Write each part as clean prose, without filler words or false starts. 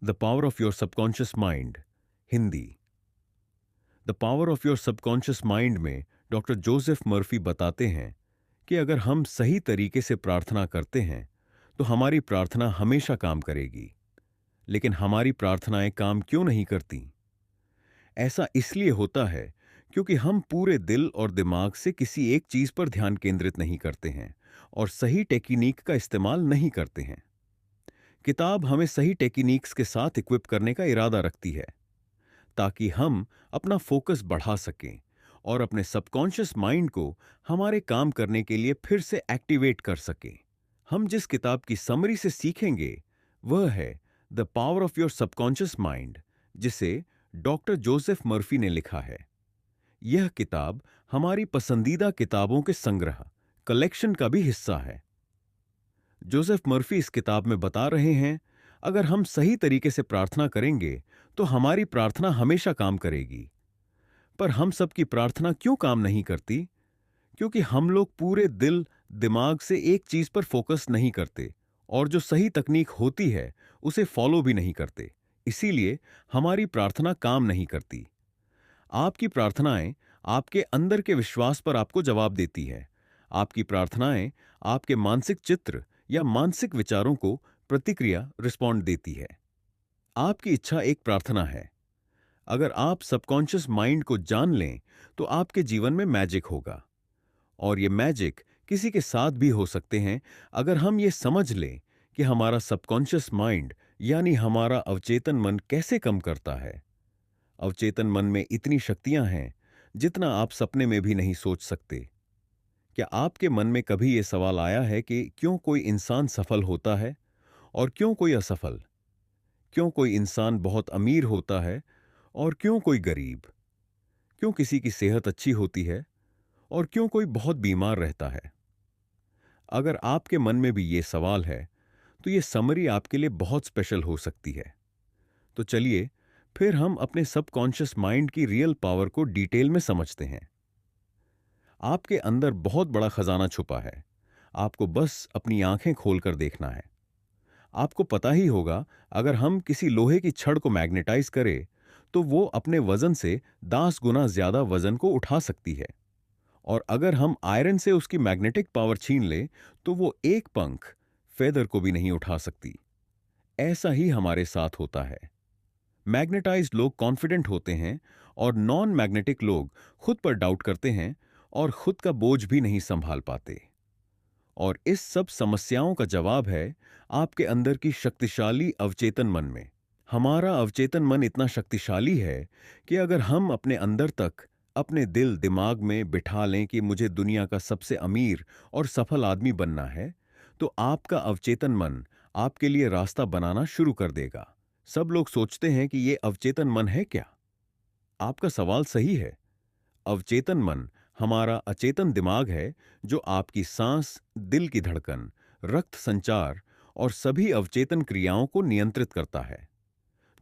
The power of your subconscious mind, Hindi. The power of your subconscious mind में doctor Joseph Murphy बताते हैं कि अगर हम सही तरीके से प्रार्थना करते हैं तो हमारी प्रार्थना हमेशा काम करेगी। लेकिन हमारी प्रार्थनाएं काम क्यों नहीं करती? ऐसा इसलिए होता है क्योंकि हम पूरे दिल और दिमाग से किसी एक चीज पर ध्यान केंद्रित नहीं करते हैं और सही टेक्निक का इस्तेमाल नहीं करते हैं। किताब हमें सही टेक्निक्स के साथ इक्विप करने का इरादा रखती है ताकि हम अपना फोकस बढ़ा सकें और अपने सबकॉन्शियस माइंड को हमारे काम करने के लिए फिर से एक्टिवेट कर सकें। हम जिस किताब की समरी से सीखेंगे वह है the power of your subconscious mind, जिसे डॉक्टर जोसेफ मर्फी ने लिखा है। यह किताब हमारी पसंदीदा किताबों के संग्रह कलेक्शन का भी हिस्सा है। जोसेफ मर्फी इस किताब में बता रहे हैं, अगर हम सही तरीके से प्रार्थना करेंगे तो हमारी प्रार्थना हमेशा काम करेगी। पर हम सबकी प्रार्थना क्यों काम नहीं करती? क्योंकि हम लोग पूरे दिल दिमाग से एक चीज पर फोकस नहीं करते और जो सही तकनीक होती है उसे फॉलो भी नहीं करते। इसीलिए हमारी प्रार्थना काम नहीं करती। आपकी प्रार्थनाएं आपके अंदर के विश्वास पर आपको जवाब देती है। आपकी प्रार्थनाएं आपके मानसिक चित्र या मानसिक विचारों को प्रतिक्रिया रिस्पॉन्ड देती है। आपकी इच्छा एक प्रार्थना है। अगर आप सबकॉन्शियस माइंड को जान लें तो आपके जीवन में मैजिक होगा। और ये मैजिक किसी के साथ भी हो सकते हैं अगर हम ये समझ लें कि हमारा सबकॉन्शियस माइंड यानी हमारा अवचेतन मन कैसे काम करता है। अवचेतन मन में इतनी शक्तियां हैं जितना आप सपने में भी नहीं सोच सकते। क्या आपके मन में कभी यह सवाल आया है कि क्यों कोई इंसान सफल होता है और क्यों कोई असफल? क्यों कोई इंसान बहुत अमीर होता है और क्यों कोई गरीब? क्यों किसी की सेहत अच्छी होती है और क्यों कोई बहुत बीमार रहता है? अगर आपके मन में भी ये सवाल है तो ये समरी आपके लिए बहुत स्पेशल हो सकती है। तो चलिए फिर हम अपने सबकॉन्शियस माइंड की रियल पावर को डिटेल में समझते हैं। आपके अंदर बहुत बड़ा खजाना छुपा है। आपको बस अपनी आंखें खोलकर देखना है। आपको पता ही होगा, अगर हम किसी लोहे की छड़ को मैग्नेटाइज करें तो वो अपने वजन से 10 गुना ज्यादा वजन को उठा सकती है। और अगर हम आयरन से उसकी मैग्नेटिक पावर छीन लें तो वो एक पंख फेदर को भी नहीं उठा सकती। ऐसा ही हमारे साथ होता है। मैग्नेटाइज्ड लोग कॉन्फिडेंट होते हैं और नॉन मैग्नेटिक लोग खुद पर डाउट करते हैं और खुद का बोझ भी नहीं संभाल पाते। और इस सब समस्याओं का जवाब है आपके अंदर की शक्तिशाली अवचेतन मन में। हमारा अवचेतन मन इतना शक्तिशाली है कि अगर हम अपने अंदर तक अपने दिल दिमाग में बिठा लें कि मुझे दुनिया का सबसे अमीर और सफल आदमी बनना है, तो आपका अवचेतन मन आपके लिए रास्ता बनाना शुरू कर देगा। सब लोग सोचते हैं कि यह अवचेतन मन है क्या? आपका सवाल सही है। अवचेतन मन हमारा अचेतन दिमाग है जो आपकी सांस, दिल की धड़कन, रक्त संचार और सभी अवचेतन क्रियाओं को नियंत्रित करता है।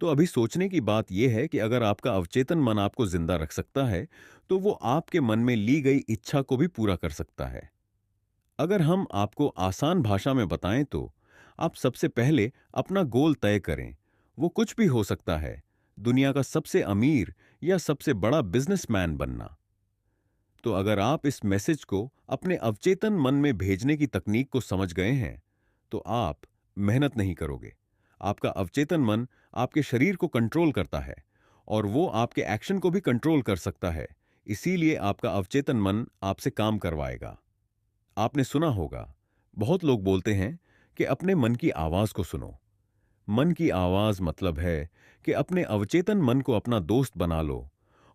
तो अभी सोचने की बात यह है कि अगर आपका अवचेतन मन आपको जिंदा रख सकता है तो वो आपके मन में ली गई इच्छा को भी पूरा कर सकता है। अगर हम आपको आसान भाषा में बताएं तो आप सबसे पहले अपना गोल तय करें। वो कुछ भी हो सकता है, दुनिया का सबसे अमीर या सबसे बड़ा बिजनेसमैन बनना। तो अगर आप इस मैसेज को अपने अवचेतन मन में भेजने की तकनीक को समझ गए हैं तो आप मेहनत नहीं करोगे। आपका अवचेतन मन आपके शरीर को कंट्रोल करता है और वो आपके एक्शन को भी कंट्रोल कर सकता है। इसीलिए आपका अवचेतन मन आपसे काम करवाएगा। आपने सुना होगा, बहुत लोग बोलते हैं कि अपने मन की आवाज को सुनो। मन की आवाज मतलब है कि अपने अवचेतन मन को अपना दोस्त बना लो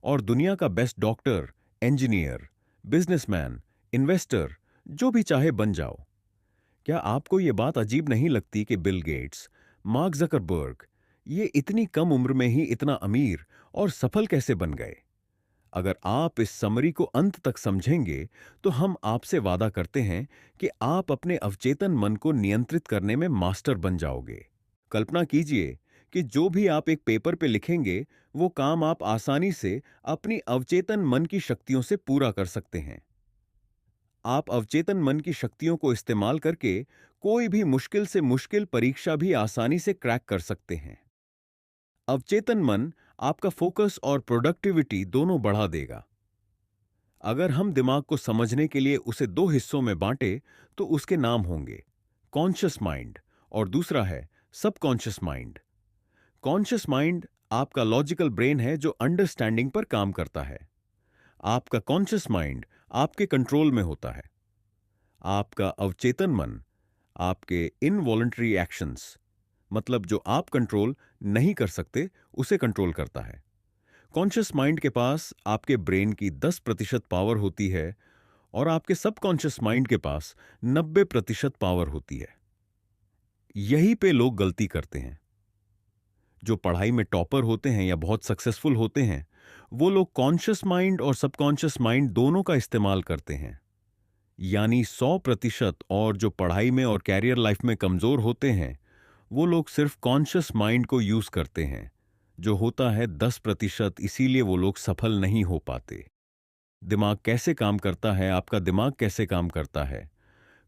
और दुनिया का best doctor, engineer, businessman, investor जो भी चाहे बन जाओ। क्या आपको ये बात अजीब नहीं लगती कि बिल गेट्स, मार्क जकरबर्ग ये इतनी कम उम्र में ही इतना अमीर और सफल कैसे बन गए? अगर आप इस समरी को अंत तक समझेंगे तो हम आपसे वादा करते हैं कि आप अपने अवचेतन मन को नियंत्रित करने में मास्टर बन जाओगे। कल्पना कीजिए कि जो भी आप एक पेपर पे लिखेंगे वो काम आप आसानी से अपनी अवचेतन मन की शक्तियों से पूरा कर सकते हैं। आप अवचेतन मन की शक्तियों को इस्तेमाल करके कोई भी मुश्किल से मुश्किल परीक्षा भी आसानी से क्रैक कर सकते हैं। अवचेतन मन आपका फोकस और प्रोडक्टिविटी दोनों बढ़ा देगा। अगर हम दिमाग को समझने के लिए उसे दो हिस्सों में बांटे तो उसके नाम होंगे कॉन्शियस माइंड और दूसरा है सबकॉन्शियस माइंड। कॉन्शियस माइंड आपका लॉजिकल ब्रेन है जो अंडरस्टैंडिंग पर काम करता है। आपका कॉन्शियस माइंड आपके कंट्रोल में होता है। आपका अवचेतन मन आपके इनवॉलंटरी एक्शंस, मतलब जो आप कंट्रोल नहीं कर सकते, उसे कंट्रोल करता है। कॉन्शियस माइंड के पास आपके ब्रेन की 10% पावर होती है और आपके सबकॉन्शियस माइंड के पास 90% पावर होती है। यहीं पे लोग गलती करते हैं। जो पढ़ाई में टॉपर होते हैं या बहुत सक्सेसफुल होते हैं, वो लोग कॉन्शियस माइंड और सबकॉन्शियस माइंड दोनों का इस्तेमाल करते हैं। यानी 100%। और जो पढ़ाई में और कैरियर लाइफ में कमजोर होते हैं, वो लोग सिर्फ कॉन्शियस माइंड को यूज करते हैं, जो होता है 10%। इसीलिए वो लोग सफल नहीं हो पाते। दिमाग कैसे काम करता है? आपका दिमाग कैसे काम करता है?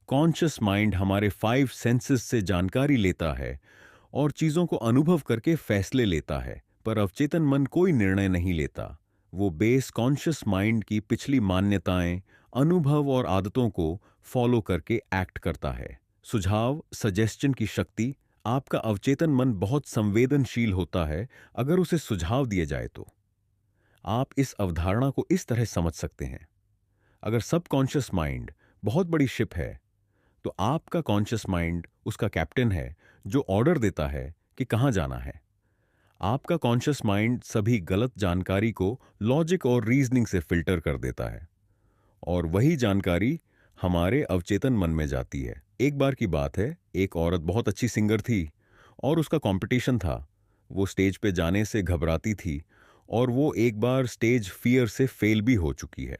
कॉन्शियस माइंड हमारे 5 सेंसेस से जानकारी लेता है और चीजों को अनुभव करके फैसले लेता है, पर अवचेतन मन कोई निर्णय नहीं लेता। वो बेस कॉन्शियस माइंड की पिछली मान्यताएं, अनुभव और आदतों को फॉलो करके एक्ट करता है। सुझाव, सजेस्चन की शक्ति। आपका अवचेतन मन बहुत संवेदनशील होता है अगर उसे सुझाव दिए जाए तो। आप इस अवधारणा को इस तरह समझ सकते हैं। अगर सबकॉन्शियस माइंड बहुत बड़ी शिप है तो आपका कॉन्शियस माइंड उसका कैप्टन है जो ऑर्डर देता है कि कहां जाना है। आपका कॉन्शियस माइंड सभी गलत जानकारी को लॉजिक और रीजनिंग से फिल्टर कर देता है और वही जानकारी हमारे अवचेतन मन में जाती है। एक बार की बात है, एक औरत बहुत अच्छी सिंगर थी और उसका कंपटीशन था। वो स्टेज पे जाने से घबराती थी और वो एक बार स्टेज फियर से फेल भी हो चुकी है।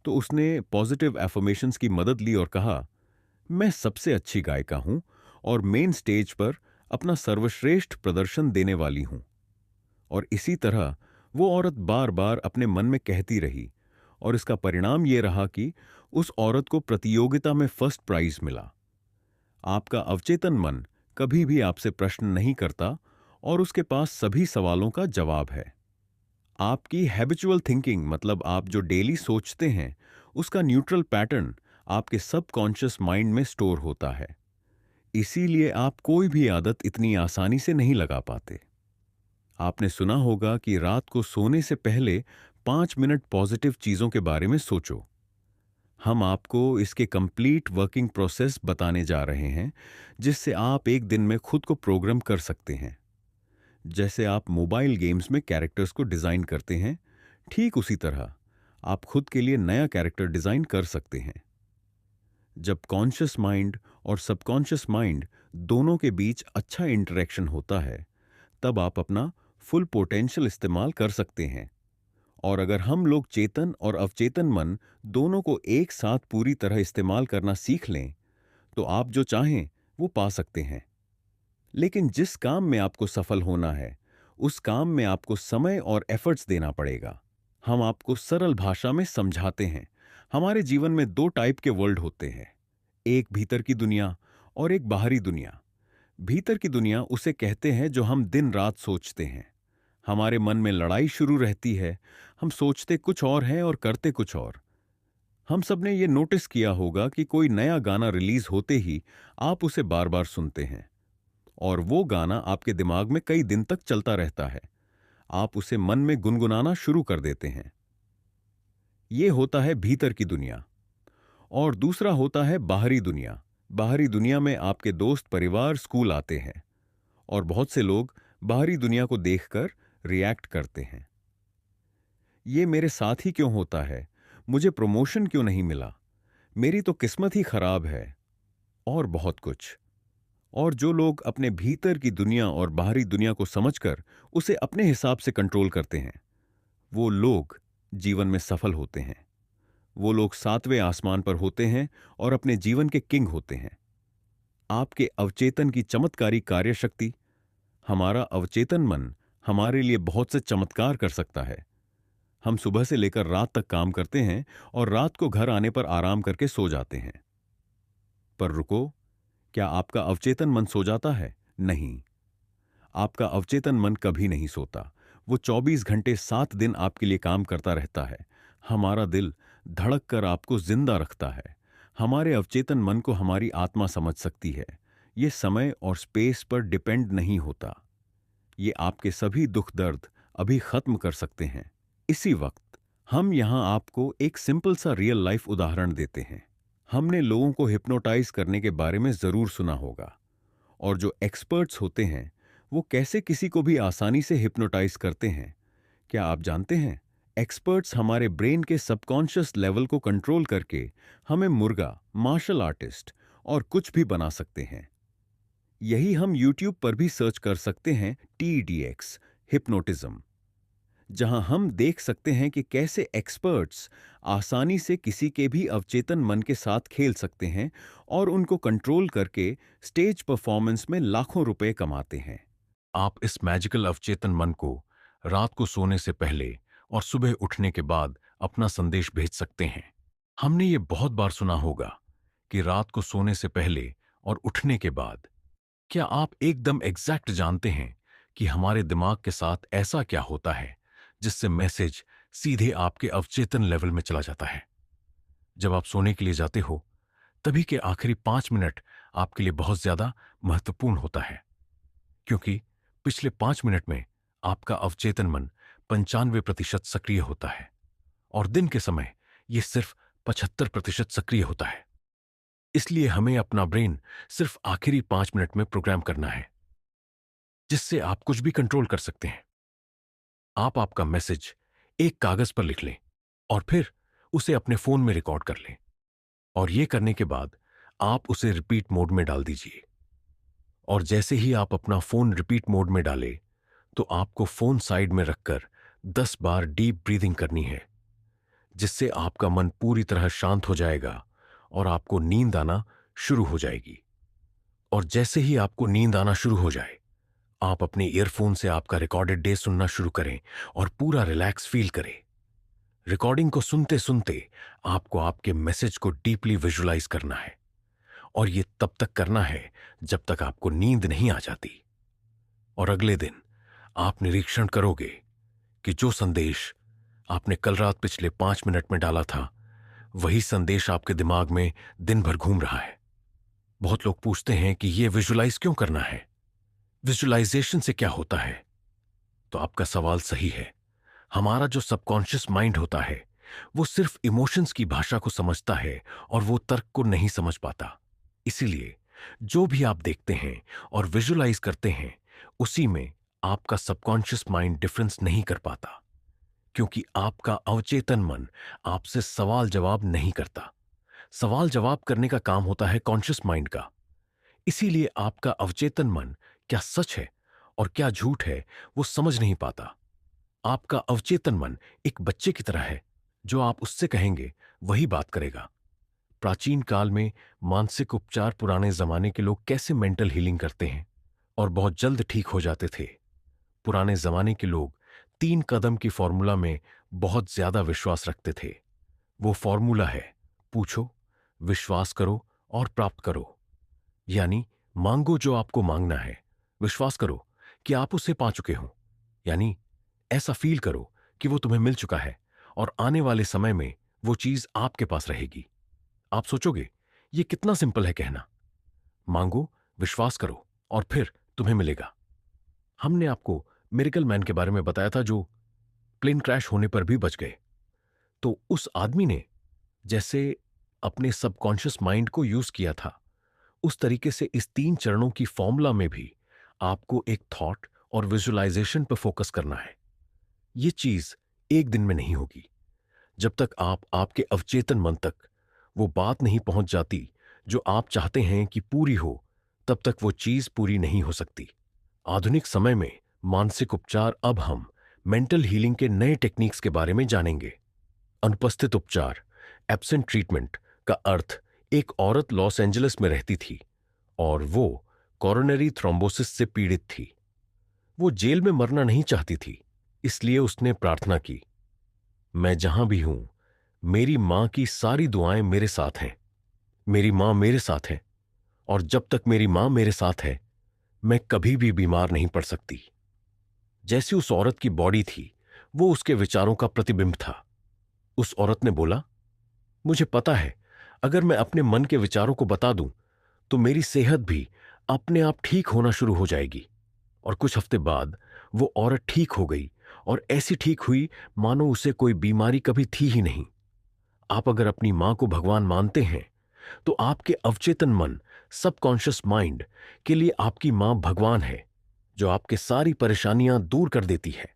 तो उसने पॉजिटिव एफर्मेशंस की मदद ली और कहा, मैं सबसे अच्छी गायिका हूं और मेन स्टेज पर अपना सर्वश्रेष्ठ प्रदर्शन देने वाली हूं। और इसी तरह वो औरत बार बार अपने मन में कहती रही और इसका परिणाम ये रहा कि उस औरत को प्रतियोगिता में फर्स्ट प्राइज मिला। आपका अवचेतन मन कभी भी आपसे प्रश्न नहीं करता और उसके पास सभी सवालों का जवाब है। आपकी हैबिचुअल थिंकिंग, मतलब आप जो डेली सोचते हैं, उसका न्यूट्रल पैटर्न आपके सबकॉन्शियस माइंड में स्टोर होता है। इसीलिए आप कोई भी आदत इतनी आसानी से नहीं लगा पाते। आपने सुना होगा कि रात को सोने से पहले 5 मिनट पॉजिटिव चीजों के बारे में सोचो। हम आपको इसके कंप्लीट वर्किंग प्रोसेस बताने जा रहे हैं, जिससे आप एक दिन में खुद को प्रोग्राम कर सकते हैं। जैसे आप मोबाइल गेम्स में कैरेक्टर्स को डिजाइन करते हैं, ठीक उसी तरह आप खुद के लिए नया कैरेक्टर डिजाइन कर सकते हैं। जब कॉन्शियस माइंड और सबकॉन्शियस माइंड दोनों के बीच अच्छा इंटरेक्शन होता है, तब आप अपना फुल पोटेंशियल इस्तेमाल कर सकते हैं। और अगर हम लोग चेतन और अवचेतन मन दोनों को एक साथ पूरी तरह इस्तेमाल करना सीख लें, तो आप जो चाहें वो पा सकते हैं। लेकिन जिस काम में आपको सफल होना है, उस काम में आपको समय और एफर्ट्स देना पड़ेगा। हम आपको सरल भाषा में समझाते हैं। हमारे जीवन में 2 टाइप के वर्ल्ड होते हैं, एक भीतर की दुनिया और एक बाहरी दुनिया। भीतर की दुनिया उसे कहते हैं जो हम दिन रात सोचते हैं। हमारे मन में लड़ाई शुरू रहती है, हम सोचते कुछ और हैं और करते कुछ और। हम सब ने ये नोटिस किया होगा कि कोई नया गाना रिलीज होते ही आप उसे बार बार सुनते हैं और वो गाना आपके दिमाग में कई दिन तक चलता रहता है। आप उसे मन में गुनगुनाना शुरू कर देते हैं। ये होता है भीतर की दुनिया। और दूसरा होता है बाहरी दुनिया। बाहरी दुनिया में आपके दोस्त, परिवार, स्कूल आते हैं और बहुत से लोग बाहरी दुनिया को देखकर रिएक्ट करते हैं। ये मेरे साथ ही क्यों होता है? मुझे प्रमोशन क्यों नहीं मिला? मेरी तो किस्मत ही खराब है, और बहुत कुछ। और जो लोग अपने भीतर की दुनिया और बाहरी दुनिया को समझकर उसे अपने हिसाब से कंट्रोल करते हैं, वो लोग जीवन में सफल होते हैं। वो लोग 7वें आसमान पर होते हैं और अपने जीवन के किंग होते हैं। आपके अवचेतन की चमत्कारी कार्यशक्ति। हमारा अवचेतन मन हमारे लिए बहुत से चमत्कार कर सकता है। हम सुबह से लेकर रात तक काम करते हैं और रात को घर आने पर आराम करके सो जाते हैं। पर रुको, क्या आपका अवचेतन मन सो जाता है? नहीं। आपका अवचेतन मन कभी नहीं सोता। वो 24 घंटे 7 दिन आपके लिए काम करता रहता है। हमारा दिल धड़क कर आपको जिंदा रखता है। हमारे अवचेतन मन को हमारी आत्मा समझ सकती है। ये समय और स्पेस पर डिपेंड नहीं होता। ये आपके सभी दुख दर्द अभी खत्म कर सकते हैं। इसी वक्त हम यहां आपको एक सिंपल सा रियल लाइफ उदाहरण देते हैं। हमने लोगों को हिप्नोटाइज करने के बारे में जरूर सुना होगा, और जो एक्सपर्ट्स होते हैं वो कैसे किसी को भी आसानी से हिप्नोटाइज करते हैं। क्या आप जानते हैं, एक्सपर्ट्स हमारे ब्रेन के सबकॉन्शियस लेवल को कंट्रोल करके हमें मुर्गा, मार्शल आर्टिस्ट और कुछ भी बना सकते हैं। यही हम YouTube पर भी सर्च कर सकते हैं, TEDx हिप्नोटिज्म, जहां हम देख सकते हैं कि कैसे एक्सपर्ट्स आसानी से किसी के भी अवचेतन मन के साथ खेल सकते हैं और उनको कंट्रोल करके स्टेज परफॉर्मेंस में लाखों रुपए कमाते हैं। आप इस मैजिकल अवचेतन मन को रात को सोने से पहले और सुबह उठने के बाद अपना संदेश भेज सकते हैं। हमने ये बहुत बार सुना होगा कि रात को सोने से पहले और उठने के बाद। क्या आप एकदम एग्जैक्ट जानते हैं कि हमारे दिमाग के साथ ऐसा क्या होता है जिससे मैसेज सीधे आपके अवचेतन लेवल में चला जाता है? जब आप सोने के लिए जाते हो, तभी के आखिरी 5 मिनट आपके लिए बहुत ज्यादा महत्वपूर्ण होता है, क्योंकि पिछले 5 मिनट में आपका अवचेतन मन 95% सक्रिय होता है और दिन के समय यह सिर्फ 75% सक्रिय होता है। इसलिए हमें अपना ब्रेन सिर्फ आखिरी 5 मिनट में प्रोग्राम करना है, जिससे आप कुछ भी कंट्रोल कर सकते हैं। आप आपका मैसेज एक कागज पर लिख लें और फिर उसे अपने फोन में रिकॉर्ड कर लें, और यह करने के बाद आप उसे रिपीट मोड में डाल दीजिए। और जैसे ही आप अपना फोन रिपीट मोड में डालें, तो आपको फोन साइड में रखकर 10 बार डीप ब्रीदिंग करनी है, जिससे आपका मन पूरी तरह शांत हो जाएगा और आपको नींद आना शुरू हो जाएगी। और जैसे ही आपको नींद आना शुरू हो जाए, आप अपने ईयरफोन से आपका रिकॉर्डेड डे सुनना शुरू करें और पूरा रिलैक्स फील करें। रिकॉर्डिंग को सुनते सुनते आपको आपके मैसेज को डीपली विजुअलाइज करना है, और यह तब तक करना है जब तक आपको नींद नहीं आ जाती। और अगले दिन आप निरीक्षण करोगे कि जो संदेश आपने कल रात पिछले 5 मिनट में डाला था, वही संदेश आपके दिमाग में दिन भर घूम रहा है। बहुत लोग पूछते हैं कि यह विजुअलाइज क्यों करना है, विजुअलाइजेशन से क्या होता है? तो आपका सवाल सही है। हमारा जो सबकॉन्शियस माइंड होता है, वो सिर्फ इमोशंस की भाषा को समझता है और वो तर्क को नहीं समझ पाता। इसीलिए जो भी आप देखते हैं और विजुअलाइज करते हैं, उसी में आपका सबकॉन्शियस माइंड डिफरेंस नहीं कर पाता, क्योंकि आपका अवचेतन मन आपसे सवाल जवाब नहीं करता। सवाल जवाब करने का काम होता है कॉन्शियस माइंड का। इसीलिए आपका अवचेतन मन क्या सच है और क्या झूठ है, वो समझ नहीं पाता। आपका अवचेतन मन एक बच्चे की तरह है, जो आप उससे कहेंगे वही बात करेगा। प्राचीन काल में मानसिक उपचार पुराने जमाने के लोग कैसे मेंटल हीलिंग करते हैं और बहुत जल्द ठीक हो जाते थे। पुराने जमाने के लोग 3 कदम की फॉर्मूला में बहुत ज्यादा विश्वास रखते थे। वो फॉर्मूला है, पूछो, विश्वास करो और प्राप्त करो। यानी मांगो जो आपको मांगना है, विश्वास करो कि आप उसे पा चुके हो, यानी ऐसा फील करो कि वो तुम्हें मिल चुका है और आने वाले समय में वो चीज आपके पास रहेगी। आप सोचोगे ये कितना सिंपल है कहना, मांगो, विश्वास करो और फिर तुम्हें मिलेगा। हमने आपको मिरेकल मैन के बारे में बताया था, जो प्लेन क्रैश होने पर भी बच गए। तो उस आदमी ने जैसे अपने सबकॉन्शियस माइंड को यूज किया था, उस तरीके से इस 3 चरणों की फॉर्मूला में भी आपको एक थॉट और विजुअलाइजेशन पर फोकस करना है। ये चीज एक दिन में नहीं होगी। जब तक आप आपके अवचेतन मन तक वो बात नहीं पहुंच जाती जो आप चाहते हैं कि पूरी हो, तब तक वो चीज पूरी नहीं हो सकती। आधुनिक समय में मानसिक उपचार, अब हम मेंटल हीलिंग के नए टेक्निक्स के बारे में जानेंगे। अनुपस्थित उपचार, एब्सेंट ट्रीटमेंट का अर्थ, एक औरत लॉस एंजलिस में रहती थी और वो कोरोनरी थ्रोम्बोसिस से पीड़ित थी। वो जेल में मरना नहीं चाहती थी, इसलिए उसने प्रार्थना की, मैं जहां भी हूं, मेरी मां की सारी दुआएं मेरे साथ हैं। मेरी मां मेरे साथ है, और जब तक मेरी मां मेरे साथ है, मैं कभी भी बीमार नहीं पड़ सकती। जैसी उस औरत की बॉडी थी, वो उसके विचारों का प्रतिबिंब था। उस औरत ने बोला, मुझे पता है, अगर मैं अपने मन के विचारों को बता दूं तो मेरी सेहत भी अपने आप ठीक होना शुरू हो जाएगी। और कुछ हफ्ते बाद वो औरत ठीक हो गई, और ऐसी ठीक हुई मानो उसे कोई बीमारी कभी थी ही नहीं। आप अगर अपनी मां को भगवान मानते हैं तो आपके अवचेतन मन, सबकॉन्शियस माइंड के लिए आपकी मां भगवान है, जो आपके सारी परेशानियां दूर कर देती है।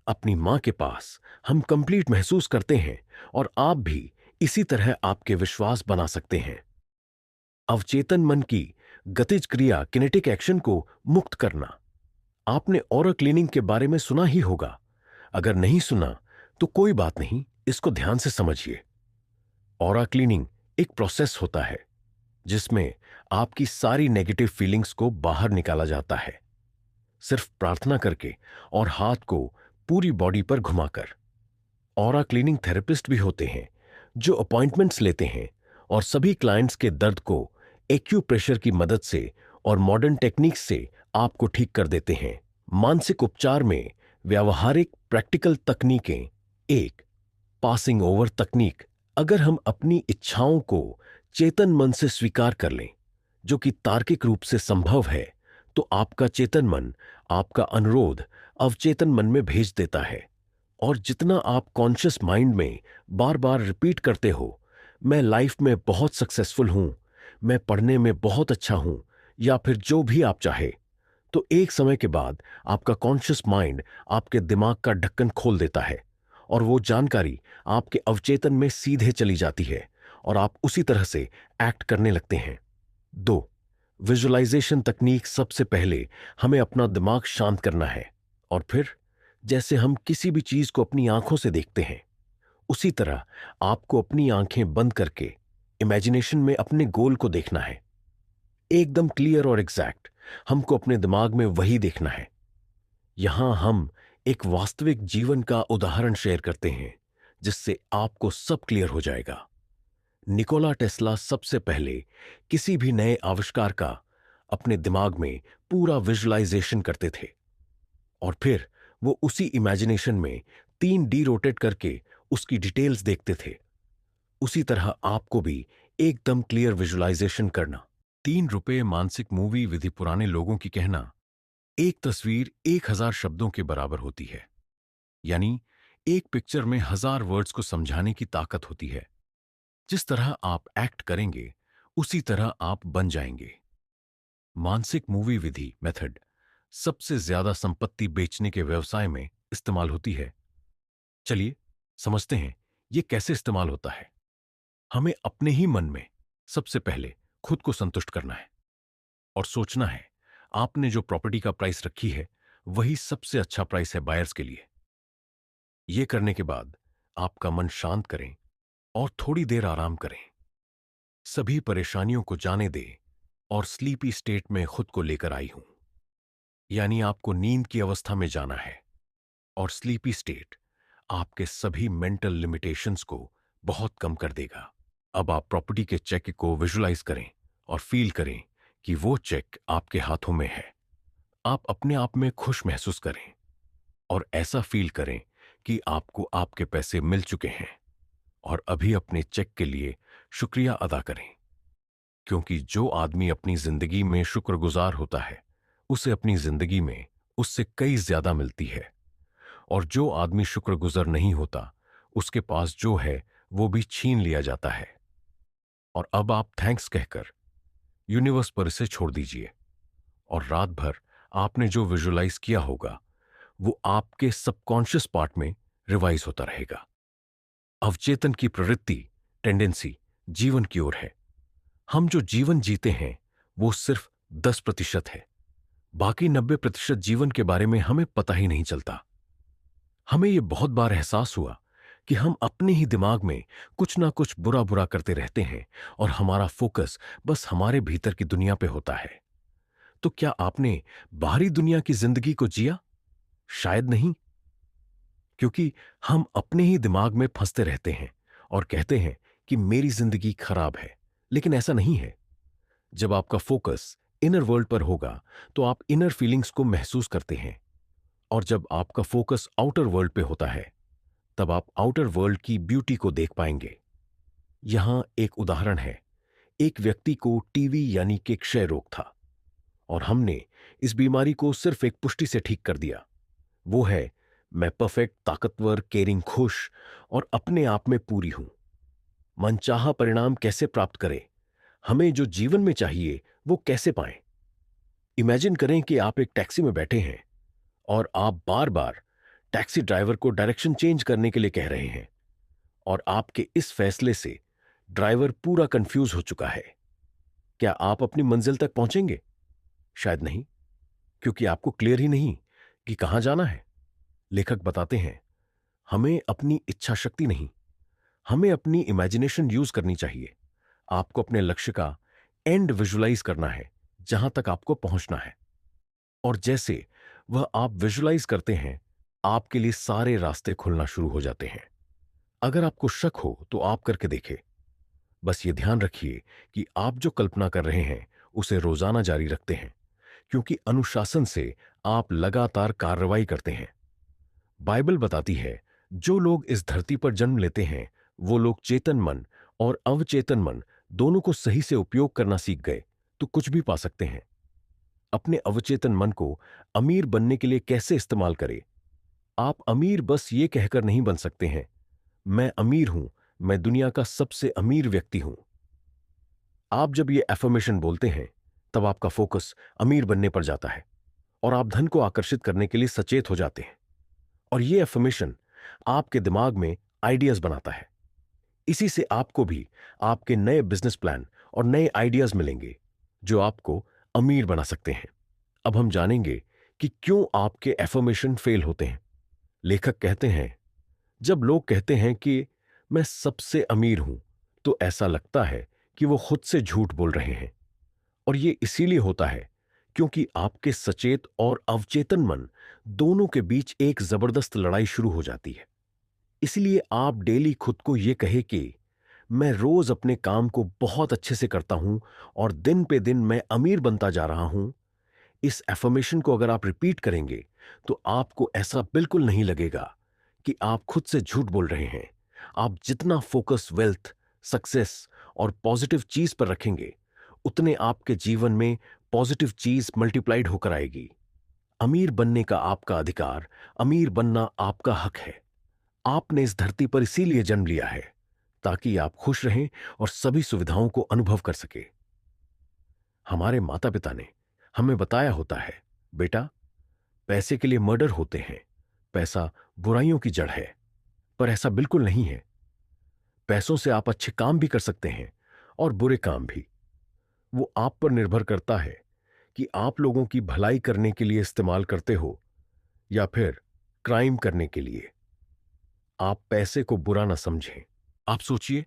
अपनी मां के पास हम कंप्लीट महसूस करते हैं, और आप भी इसी तरह आपके विश्वास बना सकते हैं। अवचेतन मन की गतिज क्रिया, किनेटिक एक्शन को मुक्त करना। आपने ऑरा क्लीनिंग के बारे में सुना ही होगा। अगर नहीं सुना तो कोई बात नहीं, इसको ध्यान से समझिए। ऑरा क्लीनिंग एक प्रोसेस होता है जिसमें आपकी सारी नेगेटिव फीलिंग्स को बाहर निकाला जाता है, सिर्फ प्रार्थना करके और हाथ को पूरी बॉडी पर घुमाकर। ऑरा क्लीनिंग थेरेपिस्ट भी होते हैं जो अपॉइंटमेंट्स लेते हैं और सभी क्लाइंट्स के दर्द को एक्यूप्रेशर की मदद से और मॉडर्न टेक्निक्स से आपको ठीक कर देते हैं। मानसिक उपचार में व्यावहारिक प्रैक्टिकल तकनीकें। एक, पासिंग ओवर तकनीक। अगर हम अपनी इच्छाओं को चेतन मन से स्वीकार कर लें, जो कि तार्किक रूप से संभव है, तो आपका चेतन मन आपका अनुरोध अवचेतन मन में भेज देता है। और जितना आप कॉन्शियस माइंड में बार बार रिपीट करते हो, मैं लाइफ में बहुत सक्सेसफुल हूं, मैं पढ़ने में बहुत अच्छा हूं, या फिर जो भी आप चाहे, तो एक समय के बाद आपका कॉन्शियस माइंड आपके दिमाग का ढक्कन खोल देता है और वो जानकारी आपके अवचेतन में सीधे चली जाती है और आप उसी तरह से एक्ट करने लगते हैं। दो, विजुअलाइजेशन तकनीक। सबसे पहले हमें अपना दिमाग शांत करना है, और फिर जैसे हम किसी भी चीज को अपनी आंखों से देखते हैं, उसी तरह आपको अपनी आंखें बंद करके इमेजिनेशन में अपने गोल को देखना है। एकदम क्लियर और एग्जैक्ट। हमको अपने दिमाग में वही देखना है। यहां हम एक वास्तविक जीवन का उदाहरण शेयर करते हैं जिससे आपको सब क्लियर हो जाएगा। निकोला टेस्ला सबसे पहले किसी भी नए आविष्कार का अपने दिमाग में पूरा विजुअलाइजेशन करते थे, और फिर वो उसी इमेजिनेशन में 3D रोटेट करके उसकी डिटेल्स देखते थे। उसी तरह आपको भी एकदम क्लियर विजुअलाइजेशन करना। 3 रुपए मानसिक मूवी विधि। पुराने लोगों की कहना, एक तस्वीर 1000 शब्दों के बराबर होती है। यानी एक पिक्चर में 1000 वर्ड्स को समझाने की ताकत होती है। जिस तरह आप एक्ट करेंगे, उसी तरह आप बन जाएंगे। मानसिक मूवी विधि मेथड सबसे ज्यादा संपत्ति बेचने के व्यवसाय में इस्तेमाल होती है। चलिए समझते हैं ये कैसे इस्तेमाल होता है। हमें अपने ही मन में सबसे पहले खुद को संतुष्ट करना है और सोचना है आपने जो प्रॉपर्टी का प्राइस रखी है वही सबसे अच्छा प्राइस है बायर्स के लिए। यह करने के बाद आपका मन शांत करें और थोड़ी देर आराम करें। सभी परेशानियों को जाने दें और स्लीपी स्टेट में खुद को लेकर आई हूं। यानी आपको नींद की अवस्था में जाना है, और स्लीपी स्टेट आपके सभी मेंटल लिमिटेशंस को बहुत कम कर देगा। अब आप प्रॉपर्टी के चेक को विजुलाइज करें और फील करें कि वो चेक आपके हाथों में है। आप अपने आप में खुश महसूस करें और ऐसा फील करें कि आपको आपके पैसे मिल चुके हैं, और अभी अपने चेक के लिए शुक्रिया अदा करें। क्योंकि जो आदमी अपनी जिंदगी में शुक्रगुजार होता है, उसे अपनी जिंदगी में उससे कई ज्यादा मिलती है, और जो आदमी शुक्रगुजार नहीं होता, उसके पास जो है वो भी छीन लिया जाता है। और अब आप थैंक्स कहकर यूनिवर्स पर इसे छोड़ दीजिए, और रात भर आपने जो विजुअलाइज किया होगा वो आपके सबकॉन्शियस पार्ट में रिवाइज होता रहेगा। अवचेतन की प्रवृत्ति, टेंडेंसी जीवन की ओर है। हम जो जीवन जीते हैं वो सिर्फ 10% है। बाकी 90% जीवन के बारे में हमें पता ही नहीं चलता। हमें यह बहुत बार एहसास हुआ कि हम अपने ही दिमाग में कुछ ना कुछ बुरा बुरा करते रहते हैं, और हमारा फोकस बस हमारे भीतर की दुनिया पे होता है। तो क्या आपने बाहरी दुनिया की जिंदगी को जिया? शायद नहीं, क्योंकि हम अपने ही दिमाग में फंसते रहते हैं और कहते हैं कि मेरी जिंदगी खराब है। लेकिन ऐसा नहीं है। जब आपका फोकस इनर वर्ल्ड पर होगा तो आप इनर फीलिंग्स को महसूस करते हैं, और जब आपका फोकस आउटर वर्ल्ड पे होता है तब आप आउटर वर्ल्ड की ब्यूटी को देख पाएंगे। यहां एक उदाहरण है। एक व्यक्ति को टीवी यानी कि क्षय रोग था, और हमने इस बीमारी को सिर्फ एक पुष्टि से ठीक कर दिया। वो है, मैं परफेक्ट, ताकतवर, केयरिंग, खुश और अपने आप में पूरी हूं। मनचाहा परिणाम कैसे प्राप्त करें? हमें जो जीवन में चाहिए वो कैसे पाएं? इमेजिन करें कि आप एक टैक्सी में बैठे हैं और आप बार बार टैक्सी ड्राइवर को डायरेक्शन चेंज करने के लिए कह रहे हैं, और आपके इस फैसले से ड्राइवर पूरा कंफ्यूज हो चुका है। क्या आप अपनी मंजिल तक पहुंचेंगे? शायद नहीं, क्योंकि आपको क्लियर ही नहीं कि कहां जाना है। लेखक बताते हैं, हमें अपनी इच्छा शक्ति नहीं, हमें अपनी इमेजिनेशन यूज करनी चाहिए। आपको अपने लक्ष्य का एंड विजुलाइज करना है, जहां तक आपको पहुंचना है। और जैसे वह आप विजुलाइज करते हैं, आपके लिए सारे रास्ते खुलना शुरू हो जाते हैं। अगर आपको शक हो तो आप करके देखें। बस ये ध्यान रखिए कि आप जो कल्पना कर रहे हैं उसे रोजाना जारी रखते हैं, क्योंकि अनुशासन से आप लगातार कार्रवाई करते हैं। बाइबल बताती है, जो लोग इस धरती पर जन्म लेते हैं वो लोग चेतन मन और अवचेतन मन दोनों को सही से उपयोग करना सीख गए तो कुछ भी पा सकते हैं। अपने अवचेतन मन को अमीर बनने के लिए कैसे इस्तेमाल करें? आप अमीर बस ये कहकर नहीं बन सकते हैं, मैं अमीर हूं, मैं दुनिया का सबसे अमीर व्यक्ति हूं। आप जब ये एफर्मेशन बोलते हैं तब आपका फोकस अमीर बनने पर जाता है, और आप धन को आकर्षित करने के लिए सचेत हो जाते हैं। और ये एफर्मेशन आपके दिमाग में आइडियाज बनाता है। इसी से आपको भी आपके नए बिजनेस प्लान और नए आइडियाज मिलेंगे जो आपको अमीर बना सकते हैं। अब हम जानेंगे कि क्यों आपके एफर्मेशन फेल होते हैं। लेखक कहते हैं, जब लोग कहते हैं कि मैं सबसे अमीर हूं, तो ऐसा लगता है कि वो खुद से झूठ बोल रहे हैं। और ये इसीलिए होता है क्योंकि आपके सचेत और अवचेतन मन दोनों के बीच एक जबरदस्त लड़ाई शुरू हो जाती है। इसलिए आप डेली खुद को यह कहे कि मैं रोज अपने काम को बहुत अच्छे से करता हूं और दिन पे दिन मैं अमीर बनता जा रहा हूं। इस एफर्मेशन को अगर आप रिपीट करेंगे तो आपको ऐसा बिल्कुल नहीं लगेगा कि आप खुद से झूठ बोल रहे हैं। आप जितना फोकस वेल्थ, सक्सेस और पॉजिटिव चीज पर रखेंगे, उतने आपके जीवन में पॉजिटिव चीज मल्टीप्लाइड होकर आएगी। अमीर बनने का आपका अधिकार, अमीर बनना आपका हक है। आपने इस धरती पर इसीलिए जन्म लिया है ताकि आप खुश रहें और सभी सुविधाओं को अनुभव कर सके। हमारे माता पिता ने हमें बताया होता है, बेटा, पैसे के लिए मर्डर होते हैं, पैसा बुराइयों की जड़ है। पर ऐसा बिल्कुल नहीं है। पैसों से आप अच्छे काम भी कर सकते हैं और बुरे काम भी। वो आप पर निर्भर करता है कि आप लोगों की भलाई करने के लिए इस्तेमाल करते हो या फिर क्राइम करने के लिए। आप पैसे को बुरा ना समझें। आप सोचिए,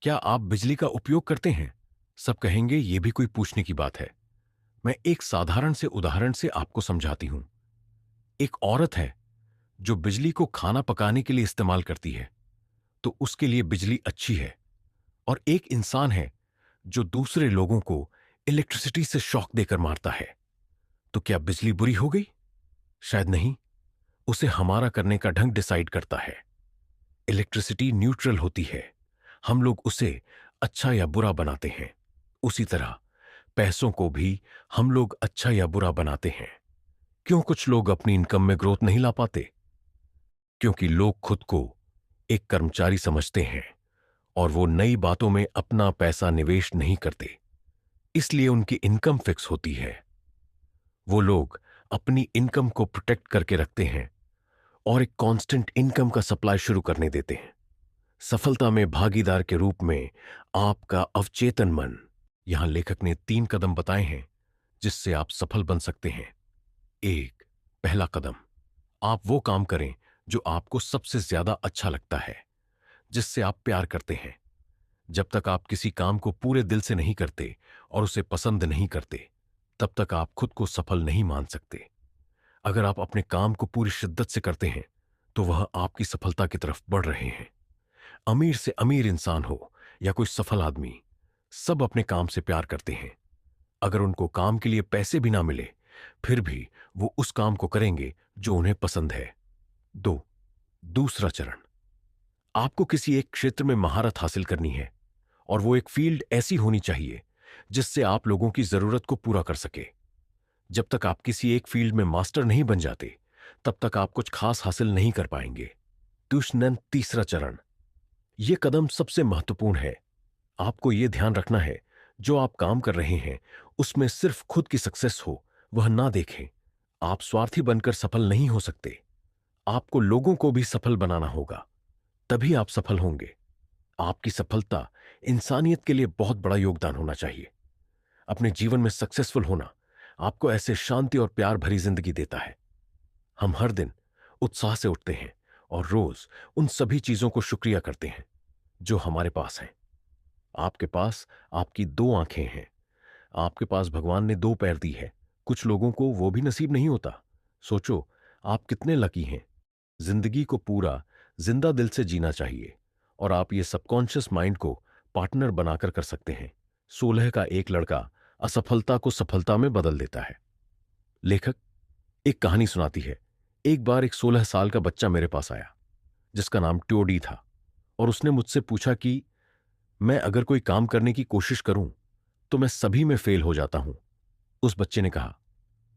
क्या आप बिजली का उपयोग करते हैं? सब कहेंगे यह भी कोई पूछने की बात है। मैं एक साधारण से उदाहरण से आपको समझाती हूं। एक औरत है जो बिजली को खाना पकाने के लिए इस्तेमाल करती है, तो उसके लिए बिजली अच्छी है। और एक इंसान है जो दूसरे लोगों को इलेक्ट्रिसिटी से शॉक देकर मारता है, तो क्या बिजली बुरी हो गई? शायद नहीं। उसे हमारा करने का ढंग डिसाइड करता है। इलेक्ट्रिसिटी न्यूट्रल होती है, हम लोग उसे अच्छा या बुरा बनाते हैं। उसी तरह पैसों को भी हम लोग अच्छा या बुरा बनाते हैं। क्यों कुछ लोग अपनी इनकम में ग्रोथ नहीं ला पाते? क्योंकि लोग खुद को एक कर्मचारी समझते हैं और वो नई बातों में अपना पैसा निवेश नहीं करते, इसलिए उनकी इनकम फिक्स होती है। वो लोग अपनी इनकम को प्रोटेक्ट करके रखते हैं और एक कांस्टेंट इनकम का सप्लाई शुरू करने देते हैं। सफलता में भागीदार के रूप में आपका अवचेतन मन। यहां लेखक ने 3 कदम बताए हैं जिससे आप सफल बन सकते हैं। 1, पहला कदम, आप वो काम करें जो आपको सबसे ज्यादा अच्छा लगता है, जिससे आप प्यार करते हैं। जब तक आप किसी काम को पूरे दिल से नहीं करते और उसे पसंद नहीं करते, तब तक आप खुद को सफल नहीं मान सकते। अगर आप अपने काम को पूरी शिद्दत से करते हैं तो वह आपकी सफलता की तरफ बढ़ रहे हैं। अमीर से अमीर इंसान हो या कोई सफल आदमी, सब अपने काम से प्यार करते हैं। अगर उनको काम के लिए पैसे भी ना मिले, फिर भी वो उस काम को करेंगे जो उन्हें पसंद है। दूसरा चरण, आपको किसी एक क्षेत्र में महारत हासिल करनी है और वो एक फील्ड ऐसी होनी चाहिए जिससे आप लोगों की जरूरत को पूरा कर सके। जब तक आप किसी एक फील्ड में मास्टर नहीं बन जाते, तब तक आप कुछ खास हासिल नहीं कर पाएंगे। तीसरा चरण, यह कदम सबसे महत्वपूर्ण है। आपको यह ध्यान रखना है जो आप काम कर रहे हैं उसमें सिर्फ खुद की सक्सेस हो वह ना देखें। आप स्वार्थी बनकर सफल नहीं हो सकते। आपको लोगों को भी सफल बनाना होगा, तभी आप सफल होंगे। आपकी सफलता इंसानियत के लिए बहुत बड़ा योगदान होना चाहिए। अपने जीवन में सक्सेसफुल होना आपको ऐसे शांति और प्यार भरी जिंदगी देता है। हम हर दिन उत्साह से उठते हैं और रोज उन सभी चीजों को शुक्रिया करते हैं जो हमारे पास हैं। आपके पास आपकी 2 आंखें हैं। आपके पास भगवान ने 2 पैर दी है। कुछ लोगों को वो भी नसीब नहीं होता। सोचो आप कितने लकी हैं। जिंदगी को पूरा जिंदा दिल से जीना चाहिए और आप ये सबकॉन्शियस माइंड को पार्टनर बनाकर कर सकते हैं। 16 का एक लड़का असफलता को सफलता में बदल देता है। लेखक एक कहानी सुनाती है। एक बार एक 16 साल का बच्चा मेरे पास आया जिसका नाम ट्योडी था और उसने मुझसे पूछा कि मैं अगर कोई काम करने की कोशिश करूं तो मैं सभी में फेल हो जाता हूं। उस बच्चे ने कहा,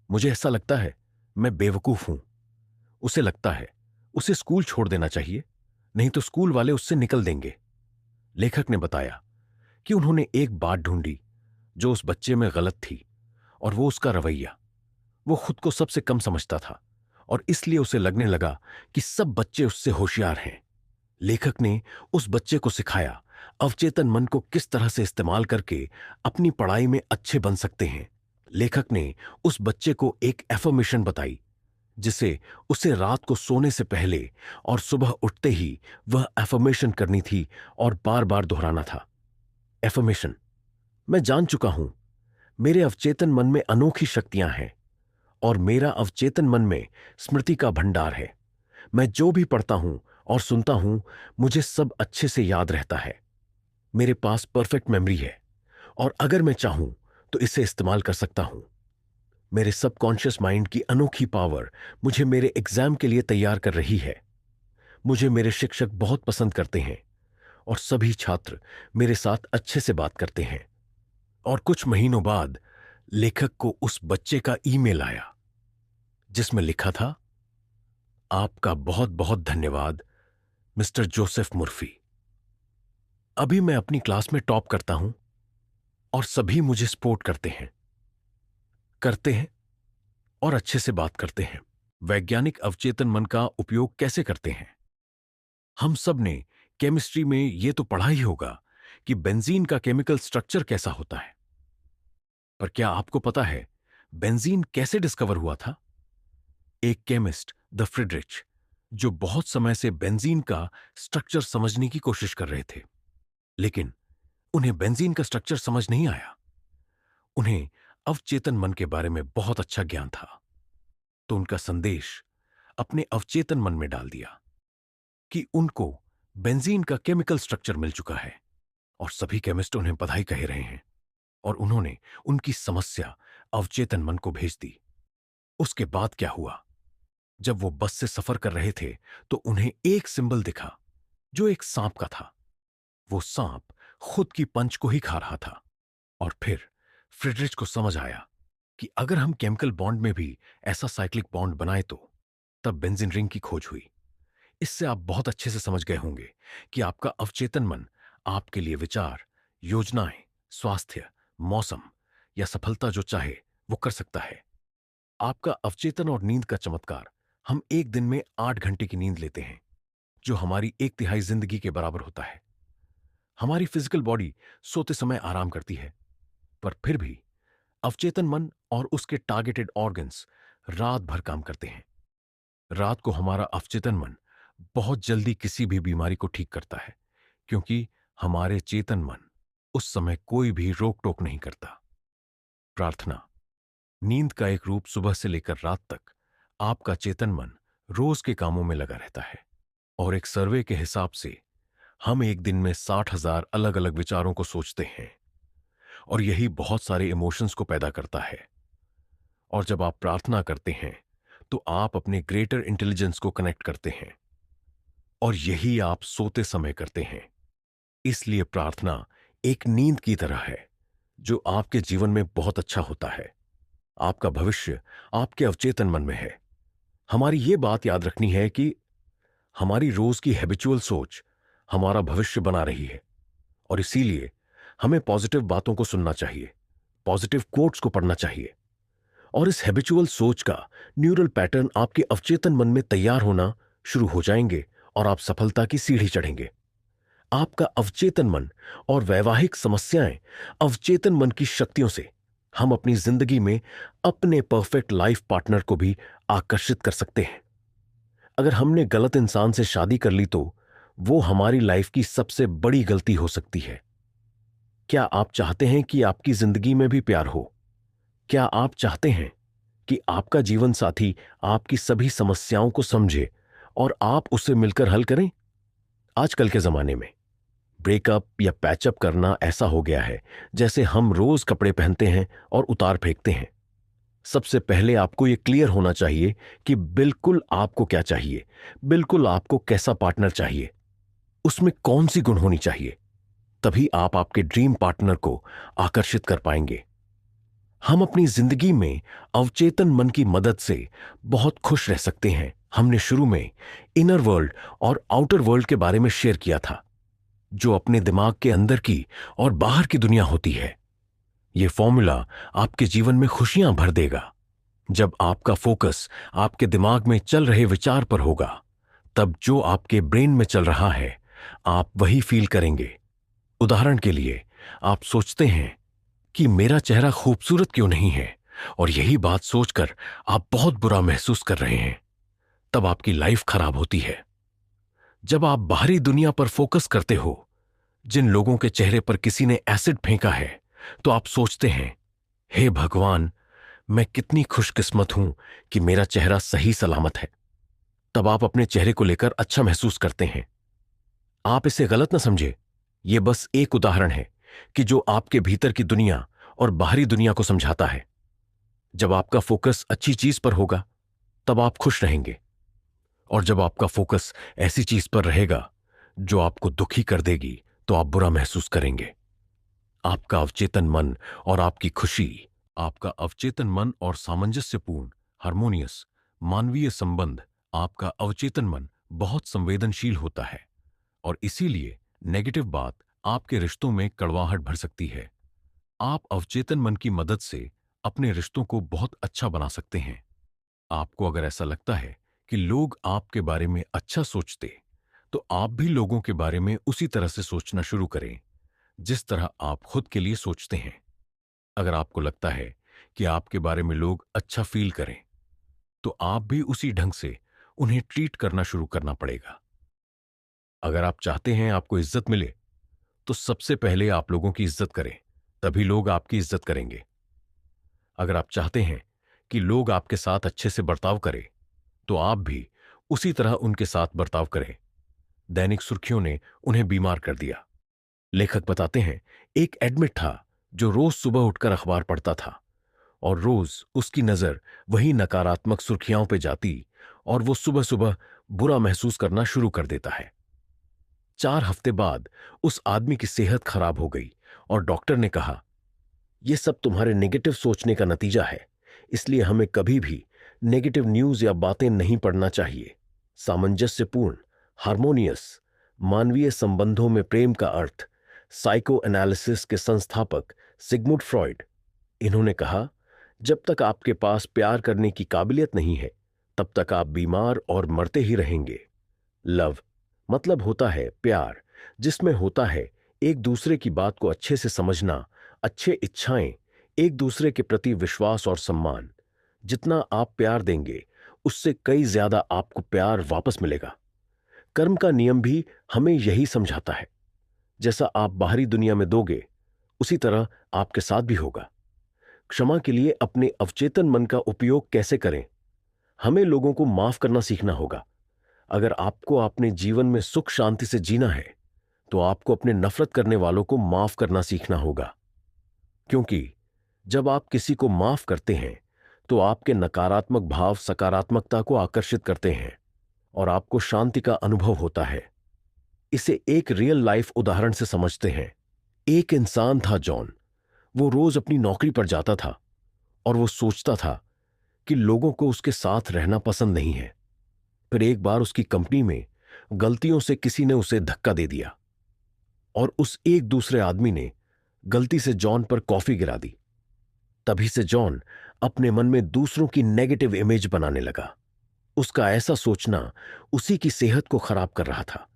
मुझे ऐसा लगता है मैं बेवकूफ हूं। उसे लगता है उसे स्कूल छोड़ देना चाहिए, नहीं तो स्कूल वाले उससे निकल देंगे। लेखक ने बताया कि उन्होंने एक बात ढूंढी जो उस बच्चे में गलत थी और वो उसका रवैया। वो खुद को सबसे कम समझता था और इसलिए उसे लगने लगा कि सब बच्चे उससे होशियार हैं। लेखक ने उस बच्चे को सिखाया अवचेतन मन को किस तरह से इस्तेमाल करके अपनी पढ़ाई में अच्छे बन सकते हैं। लेखक ने उस बच्चे को एक एफर्मेशन बताई जिसे उसे रात को सोने से पहले और सुबह उठते ही वह एफर्मेशन करनी थी और बार बार दोहराना था। एफर्मेशन, मैं जान चुका हूं मेरे अवचेतन मन में अनोखी शक्तियां हैं और मेरा अवचेतन मन में स्मृति का भंडार है। मैं जो भी पढ़ता हूं और सुनता हूं मुझे सब अच्छे से याद रहता है। मेरे पास परफेक्ट मेमोरी है और अगर मैं चाहूं तो इसे इस्तेमाल कर सकता हूं। मेरे सबकॉन्शियस माइंड की अनोखी पावर मुझे मेरे एग्जाम के लिए तैयार कर रही है। मुझे मेरे शिक्षक बहुत पसंद करते हैं और सभी छात्र मेरे साथ अच्छे से बात करते हैं। और कुछ महीनों बाद लेखक को उस बच्चे का ईमेल आया जिसमें लिखा था, आपका बहुत बहुत धन्यवाद मिस्टर जोसेफ मुर्फी। अभी मैं अपनी क्लास में टॉप करता हूं और सभी मुझे सपोर्ट करते हैं और अच्छे से बात करते हैं। वैज्ञानिक अवचेतन मन का उपयोग कैसे करते हैं? हम सब ने केमिस्ट्री में यह तो पढ़ा ही होगा कि बेंजीन का केमिकल स्ट्रक्चर कैसा होता है। पर क्या आपको पता है बेंजीन कैसे डिस्कवर हुआ था? एक केमिस्ट द फ्रिडरिच जो बहुत समय से बेंजीन का स्ट्रक्चर समझने की कोशिश कर रहे थे, लेकिन उन्हें बेंजीन का स्ट्रक्चर समझ नहीं आया। उन्हें अवचेतन मन के बारे में बहुत अच्छा ज्ञान था, तो उनका संदेश अपने अवचेतन मन में डाल दिया कि उनको बेंजीन का केमिकल स्ट्रक्चर मिल चुका है और सभी केमिस्ट उन्हें बधाई कह रहे हैं। और उन्होंने उनकी समस्या अवचेतन मन को भेज दी। उसके बाद क्या हुआ? जब वो बस से सफर कर रहे थे तो उन्हें एक सिंबल दिखा जो एक सांप का था। वो सांप खुद की पंच को ही खा रहा था। और फिर फ्रिडरिच को समझ आया कि अगर हम केमिकल बॉन्ड में भी ऐसा साइक्लिक बॉन्ड बनाए तो तब बेंजीन रिंग की खोज हुई। इससे आप बहुत अच्छे से समझ गए होंगे कि आपका अवचेतन मन आपके लिए विचार, योजनाएं, स्वास्थ्य, मौसम या सफलता जो चाहे वो कर सकता है। आपका अवचेतन और नींद का चमत्कार, हम एक दिन में 8 घंटे की नींद लेते हैं जो हमारी 1/3 जिंदगी के बराबर होता है। हमारी फिजिकल बॉडी सोते समय आराम करती है, पर फिर भी अवचेतन मन और उसके टारगेटेड ऑर्गन्स रात भर काम करते हैं। रात को हमारा अवचेतन मन बहुत जल्दी किसी भी बीमारी को ठीक करता है, क्योंकि हमारे चेतन मन उस समय कोई भी रोक टोक नहीं करता। प्रार्थना, नींद का एक रूप सुबह से लेकर रात तक आपका चेतन मन रोज के कामों में लगा रहता है। और एक सर्वे के हिसाब से हम एक दिन में 60,000 अलग अलग विचारों को सोचते हैं और यही बहुत सारे इमोशंस को पैदा करता है। और जब आप प्रार्थना करते हैं तो आप अपने ग्रेटर इंटेलिजेंस को कनेक्ट करते हैं, और यही आप सोते समय करते हैं। इसलिए प्रार्थना एक नींद की तरह है जो आपके जीवन में बहुत अच्छा होता है। आपका भविष्य आपके अवचेतन मन में है। हमारी ये बात याद रखनी है कि हमारी रोज की हैबिचुअल सोच हमारा भविष्य बना रही है, और इसीलिए हमें पॉजिटिव बातों को सुनना चाहिए, पॉजिटिव कोट्स को पढ़ना चाहिए, और इस हैबिचुअल सोच का न्यूरल पैटर्न आपके अवचेतन मन में तैयार होना शुरू हो जाएंगे और आप सफलता की सीढ़ी चढ़ेंगे। आपका अवचेतन मन और वैवाहिक समस्याएं अवचेतन मन की शक्तियों से हम अपनी जिंदगी में अपने परफेक्ट लाइफ पार्टनर को भी आकर्षित कर सकते हैं। अगर हमने गलत इंसान से शादी कर ली तो वो हमारी लाइफ की सबसे बड़ी गलती हो सकती है। क्या आप चाहते हैं कि आपकी जिंदगी में भी प्यार हो? क्या आप चाहते हैं कि आपका जीवन साथी आपकी सभी समस्याओं को समझे और आप उससे मिलकर हल करें? आजकल के जमाने में ब्रेकअप या पैचअप करना ऐसा हो गया है जैसे हम रोज कपड़े पहनते हैं और उतार फेंकते हैं। सबसे पहले आपको यह क्लियर होना चाहिए कि बिल्कुल आपको क्या चाहिए, बिल्कुल आपको कैसा पार्टनर चाहिए, उसमें कौन सी गुण होनी चाहिए। तभी आप आपके ड्रीम पार्टनर को आकर्षित कर पाएंगे। हम अपनी जिंदगी में अवचेतन मन की मदद से बहुत खुश रह सकते हैं। हमने शुरू में इनर वर्ल्ड और आउटर वर्ल्ड के बारे में शेयर किया था, जो अपने दिमाग के अंदर की और बाहर की दुनिया होती है। यह फॉर्मूला आपके जीवन में खुशियां भर देगा। जब आपका फोकस आपके दिमाग में चल रहे विचार पर होगा, तब जो आपके ब्रेन में चल रहा है आप वही फील करेंगे। उदाहरण के लिए, आप सोचते हैं कि मेरा चेहरा खूबसूरत क्यों नहीं है, और यही बात सोचकर आप बहुत बुरा महसूस कर रहे हैं। तब आपकी लाइफ खराब होती है। जब आप बाहरी दुनिया पर फोकस करते हो, जिन लोगों के चेहरे पर किसी ने एसिड फेंका है, तो आप सोचते हैं, हे भगवान, मैं कितनी खुशकिस्मत हूं कि मेरा चेहरा सही सलामत है। तब आप अपने चेहरे को लेकर अच्छा महसूस करते हैं। आप इसे गलत न समझे, यह बस एक उदाहरण है कि जो आपके भीतर की दुनिया और बाहरी दुनिया को समझाता है। जब आपका फोकस अच्छी चीज पर होगा, तब आप खुश रहेंगे, और जब आपका फोकस ऐसी चीज पर रहेगा जो आपको दुखी कर देगी, तो आप बुरा महसूस करेंगे। आपका अवचेतन मन और आपकी खुशी, आपका अवचेतन मन और सामंजस्यपूर्ण हार्मोनियस मानवीय संबंध, आपका अवचेतन मन बहुत संवेदनशील होता है, और इसीलिए नेगेटिव बात आपके रिश्तों में कड़वाहट भर सकती है। आप अवचेतन मन की मदद से अपने रिश्तों को बहुत अच्छा बना सकते हैं। आपको अगर ऐसा लगता है कि लोग आपके बारे में अच्छा सोचते, तो आप भी लोगों के बारे में उसी तरह से सोचना शुरू करें जिस तरह आप खुद के लिए सोचते हैं। अगर आपको लगता है कि आपके बारे में लोग अच्छा फील करें, तो आप भी उसी ढंग से उन्हें ट्रीट करना शुरू करना पड़ेगा। अगर आप चाहते हैं आपको इज्जत मिले, तो सबसे पहले आप लोगों की इज्जत करें, तभी लोग आपकी इज्जत करेंगे। अगर आप चाहते हैं कि लोग आपके साथ अच्छे से बर्ताव करें, तो आप भी उसी तरह उनके साथ बर्ताव करें। दैनिक सुर्खियों ने उन्हें बीमार कर दिया। लेखक बताते हैं, एक एडमिट था जो रोज सुबह उठकर अखबार पढ़ता था, और रोज उसकी नजर वही नकारात्मक सुर्खियां पे जाती, और वो सुबह सुबह बुरा महसूस करना शुरू कर देता है। 4 हफ्ते बाद उस आदमी की सेहत खराब हो गई, और डॉक्टर ने कहा, यह सब तुम्हारे नेगेटिव सोचने का नतीजा है, इसलिए हमें कभी भी नेगेटिव न्यूज या बातें नहीं पढ़ना चाहिए। सामंजस्यपूर्ण हार्मोनियस मानवीय संबंधों में प्रेम का अर्थ साइको एनालिसिस के संस्थापक सिगमुंड फ्रॉइड, इन्होंने कहा, जब तक आपके पास प्यार करने की काबिलियत नहीं है, तब तक आप बीमार और मरते ही रहेंगे। लव मतलब होता है प्यार, जिसमें होता है एक दूसरे की बात को अच्छे से समझना, अच्छे इच्छाएं, एक दूसरे के प्रति विश्वास और सम्मान। जितना आप प्यार देंगे, उससे कई ज्यादा आपको प्यार वापस मिलेगा। कर्म का नियम भी हमें यही समझाता है, जैसा आप बाहरी दुनिया में दोगे, उसी तरह आपके साथ भी होगा। क्षमा के लिए अपने अवचेतन मन का उपयोग कैसे करें? हमें लोगों को माफ करना सीखना होगा। अगर आपको अपने जीवन में सुख शांति से जीना है, तो आपको अपने नफरत करने वालों को माफ करना सीखना होगा। क्योंकि जब आप किसी को माफ करते हैं तो आपके नकारात्मक भाव सकारात्मकता को आकर्षित करते हैं और आपको शांति का अनुभव होता है। इसे एक रियल लाइफ उदाहरण से समझते हैं। एक इंसान था जॉन। वो रोज अपनी नौकरी पर जाता था और वो सोचता था कि लोगों को उसके साथ रहना पसंद नहीं है। फिर एक बार उसकी कंपनी में गलतियों से किसी ने उसे धक्का दे दिया और उस एक दूसरे आदमी ने गलती से जॉन पर कॉफी गिरा दी। तभी से जॉन अपने मन में दूसरों की नेगेटिव इमेज बनाने लगा। उसका ऐसा सोचना उसी की सेहत को खराब कर रहा था।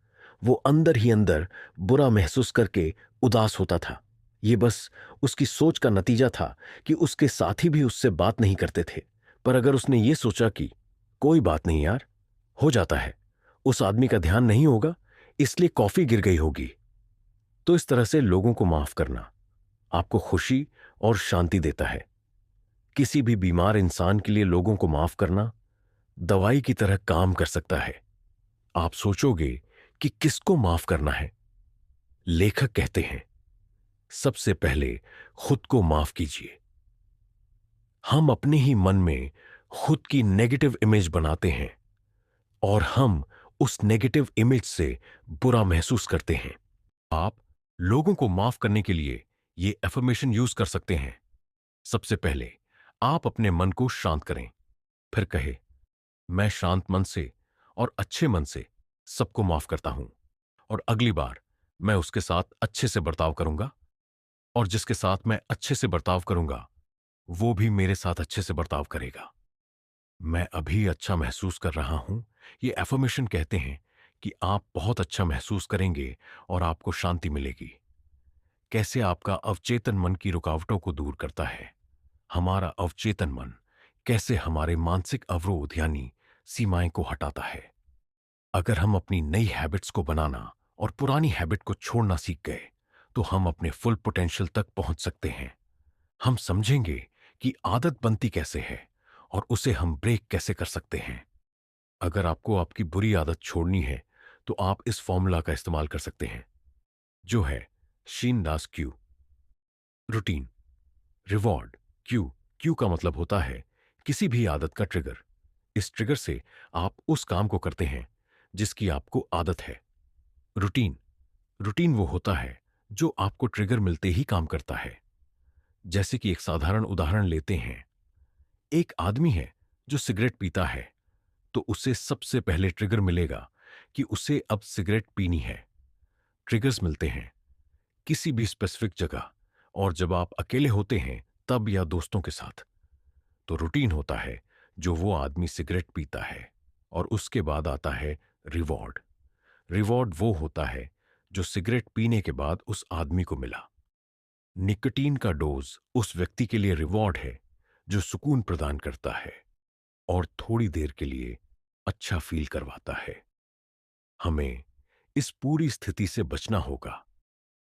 वो अंदर ही अंदर बुरा महसूस करके उदास होता था। ये बस उसकी सोच का नतीजा था कि उसके साथी भी उससे बात नहीं करते थे। पर अगर उसने ये सोचा कि कोई बात नहीं यार, हो जाता है, उस आदमी का ध्यान नहीं होगा इसलिए कॉफी गिर गई होगी, तो इस तरह से लोगों को माफ करना आपको खुशी और शांति देता है। किसी भी बीमार इंसान के लिए लोगों को माफ करना दवाई की तरह काम कर सकता है। आप सोचोगे कि किसको माफ करना है? लेखक कहते हैं, सबसे पहले खुद को माफ कीजिए। हम अपने ही मन में खुद की नेगेटिव इमेज बनाते हैं और हम उस नेगेटिव इमेज से बुरा महसूस करते हैं। आप लोगों को माफ करने के लिए ये एफर्मेशन यूज कर सकते हैं। सबसे पहले आप अपने मन को शांत करें, फिर कहे, मैं शांत मन से और अच्छे मन से सबको माफ करता हूं और अगली बार मैं उसके साथ अच्छे से बर्ताव करूंगा और जिसके साथ मैं अच्छे से बर्ताव करूंगा वो भी मेरे साथ अच्छे से बर्ताव करेगा। मैं अभी अच्छा महसूस कर रहा हूं। ये एफर्मेशन कहते हैं कि आप बहुत अच्छा महसूस करेंगे और आपको शांति मिलेगी। कैसे आपका अवचेतन मन की रुकावटों को दूर करता है। हमारा अवचेतन मन कैसे हमारे मानसिक अवरोध यानी सीमाएं को हटाता है। अगर हम अपनी नई हैबिट्स को बनाना और पुरानी हैबिट को छोड़ना सीख गए तो हम अपने फुल पोटेंशियल तक पहुंच सकते हैं। हम समझेंगे कि आदत बनती कैसे है और उसे हम ब्रेक कैसे कर सकते हैं। अगर आपको आपकी बुरी आदत छोड़नी है तो आप इस फॉर्मूला का इस्तेमाल कर सकते हैं, जो है शीन दास cue. Routine, reward, cue. Cue का मतलब होता है किसी भी आदत का ट्रिगर। इस ट्रिगर से आप उस काम को करते हैं जिसकी आपको आदत है। रूटीन, रूटीन वो होता है जो आपको ट्रिगर मिलते ही काम करता है। जैसे कि एक साधारण उदाहरण लेते हैं। एक आदमी है जो सिगरेट पीता है, तो उसे सबसे पहले ट्रिगर मिलेगा कि उसे अब सिगरेट पीनी है। ट्रिगर्स मिलते हैं किसी भी स्पेसिफिक जगह और जब आप अकेले होते हैं तब या दोस्तों के साथ। तो रूटीन होता है जो वो आदमी सिगरेट पीता है और उसके बाद आता है रिवॉर्ड। रिवॉर्ड वो होता है जो सिगरेट पीने के बाद उस आदमी को मिला। निकोटीन का डोज उस व्यक्ति के लिए रिवॉर्ड है जो सुकून प्रदान करता है और थोड़ी देर के लिए अच्छा फील करवाता है। हमें इस पूरी स्थिति से बचना होगा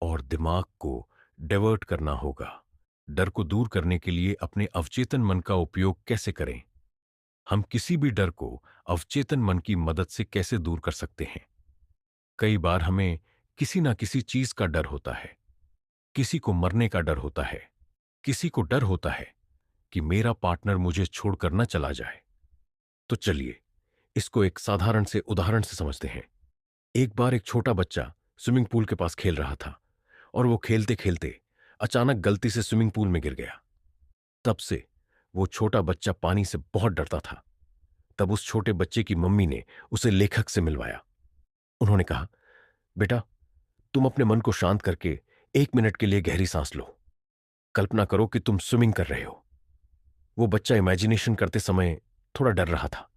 और दिमाग को डाइवर्ट करना होगा। डर को दूर करने के लिए अपने अवचेतन मन का उपयोग कैसे करें? हम किसी भी डर को अवचेतन मन की मदद से कैसे दूर कर सकते हैं? कई बार हमें किसी ना किसी चीज का डर होता है। किसी को मरने का डर होता है, किसी को डर होता है कि मेरा पार्टनर मुझे छोड़कर न चला जाए। तो चलिए इसको एक साधारण से उदाहरण से समझते हैं। एक बार एक छोटा बच्चा स्विमिंग पूल के पास खेल रहा था और वो खेलते खेलते अचानक गलती से स्विमिंग पूल में गिर गया। तब से वो छोटा बच्चा पानी से बहुत डरता था। तब उस छोटे बच्चे की मम्मी ने उसे लेखक से मिलवाया। उन्होंने कहा, बेटा, तुम अपने मन को शांत करके 1 मिनट के लिए गहरी सांस लो। कल्पना करो कि तुम स्विमिंग कर रहे हो। वो बच्चा इमेजिनेशन करते समय थोड़ा डर रहा था,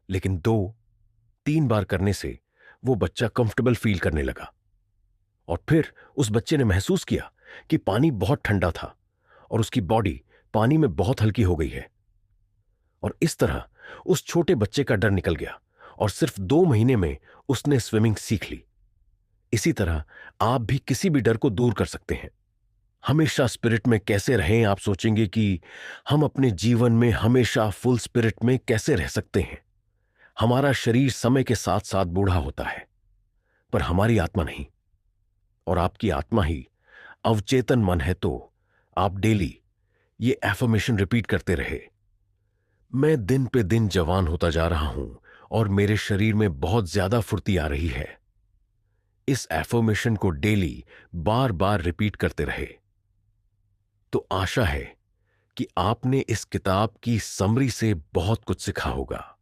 लेकिन 2-3 बार करने से वो बच्चा कंफर्टेबल फील करने लगा। और फिर उस बच्चे ने महसूस किया कि पानी बहुत ठंडा था और उसकी बॉडी पानी में बहुत हल्की हो गई है। और इस तरह उस छोटे बच्चे का डर निकल गया और सिर्फ 2 महीने में उसने स्विमिंग सीख ली। इसी तरह आप भी किसी भी डर को दूर कर सकते हैं। हमेशा स्पिरिट में कैसे रहें? आप सोचेंगे कि हम अपने जीवन में हमेशा फुल स्पिरिट में कैसे रह सकते हैं? हमारा शरीर समय के साथ साथ बूढ़ा होता है, पर हमारी आत्मा नहीं। और आपकी आत्मा ही अवचेतन मन है, तो आप डेली ये एफर्मेशन रिपीट करते रहे, मैं दिन पे दिन जवान होता जा रहा हूं और मेरे शरीर में बहुत ज्यादा फुर्ती आ रही है। इस एफर्मेशन को डेली बार बार रिपीट करते रहे। तो आशा है कि आपने इस किताब की समरी से बहुत कुछ सीखा होगा।